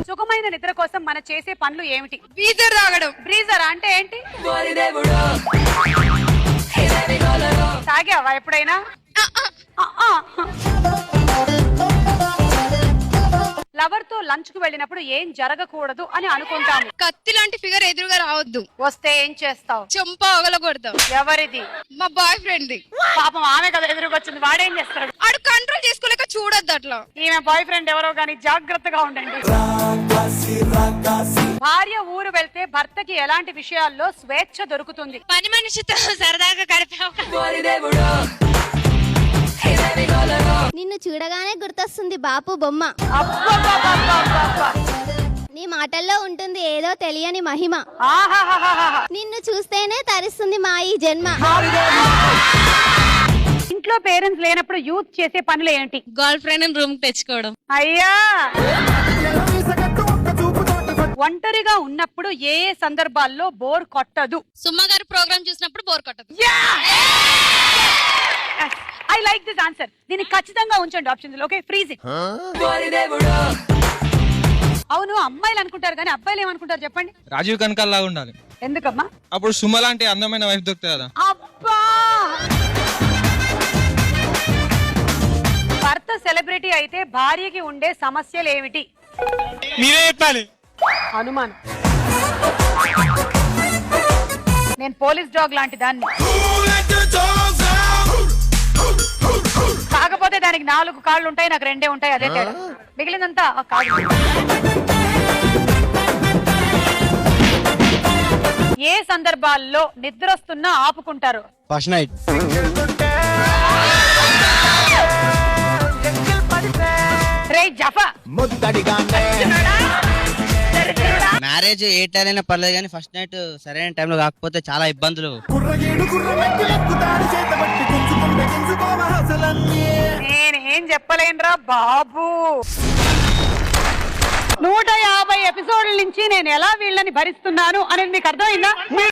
సుఖమైన నిద్ర కోసం మనం చేసే పనులు ఏమిటి? బీజర్ తాగడం. బ్రీజర్ అంటే ఏంటి? తాగావా ఎప్పుడైనా? లవర్ తో లంచ్ కు వెళ్ళినప్పుడు ఏం జరగకూడదు అని అనుకుంటాము. కత్తి లాంటి ఫిగర్ ఎదురుగా రావద్దు. వస్తే ఏం చేస్తావు? చెంప అగలగొడతాం. ఎవరిది? మా బాయ్ ఫ్రెండ్ ది. పాపం ఆమె కదా ఎదురుకొచ్చింది, వాడేం చేస్తాడు? ఆడు కంట్రోల్ చేసుకోలేక చూడొద్దు అట్లా. ఈమె బాయ్ ఫ్రెండ్ ఎవరో గానీ జాగ్రత్తగా ఉండండి. భార్య ఊరు వెళ్తే భర్తకి ఎలాంటి విషయాల్లో స్వేచ్ఛ దొరుకుతుంది? పని మనిషితో సరదాగా గడిపావు. నిన్ను చూడగానే గుర్తొస్తుంది బాపు బొమ్మ. అబ్బబ్బబ్బబ్బబ్బబ్బ. నీ మాటల్లో ఉంటుంది ఏదో తెలియని మహిమ. ఆహాహాహాహా. నిన్ను చూస్తేనే తరిస్తుంది మా ఈ జన్మ. ఇంట్లో పేరెంట్స్ లేనప్పుడు యూత్ చేసే పనులు ఏంటి? గర్ల్ ఫ్రెండ్ రూమ్ తెచ్చుకోవడం. అయ్యా, ఒంటరిగా ఉన్నప్పుడు ఏ ఏ సందర్భాల్లో బోర్ కొట్టదు? సుమ్మ గారి ప్రోగ్రామ్ చూసినప్పుడు బోర్ కొట్టదు. I like this answer. దీన్ని ఖచ్చితంగా ఉంచండి ఆప్షన్స్. Okay, freeze it. అవును, అమ్మాయిలు అనుకుంటారు కానీ అబ్బాయిలు ఏమనుకుంటారు చెప్పండి? రాజీవ్ కనకాల్ లాగా ఉండాలి. ఎందుకమ్మా? అప్పుడు సుమ లాంటి అందమైన వైఫ్ దొరుకుతుంది కదా. అబ్బా, భర్త సెలబ్రిటీ అయితే భార్యకి ఉండే సమస్యలు ఏమిటి? మీరే చెప్పాలి. అనుమానం. నేను పోలీస్ డాగ్ లాంటి దాన్ని, కాకపోతే దానికి 4 కాళ్ళు ఉంటాయి, నాకు 2 ఉంటాయి. అదే తేడా, మిగిలినంతా కాదు. ఏ సందర్భాల్లో నిద్ర వస్తున్నా ఆపుకుంటారు? First night. రే జఫా, మ్యారేజ్ ఏ టైం అయినా పర్లేదు కానీ ఫస్ట్ నైట్ సరైన టైంలో కాకపోతే చాలా ఇబ్బందులు. నేనేం చెప్పలేనురా బాబు. 150 ఎపిసోడ్ల నుంచి నేను ఎలా వీళ్ళని భరిస్తున్నాను అనేది మీకు అర్థమైందా?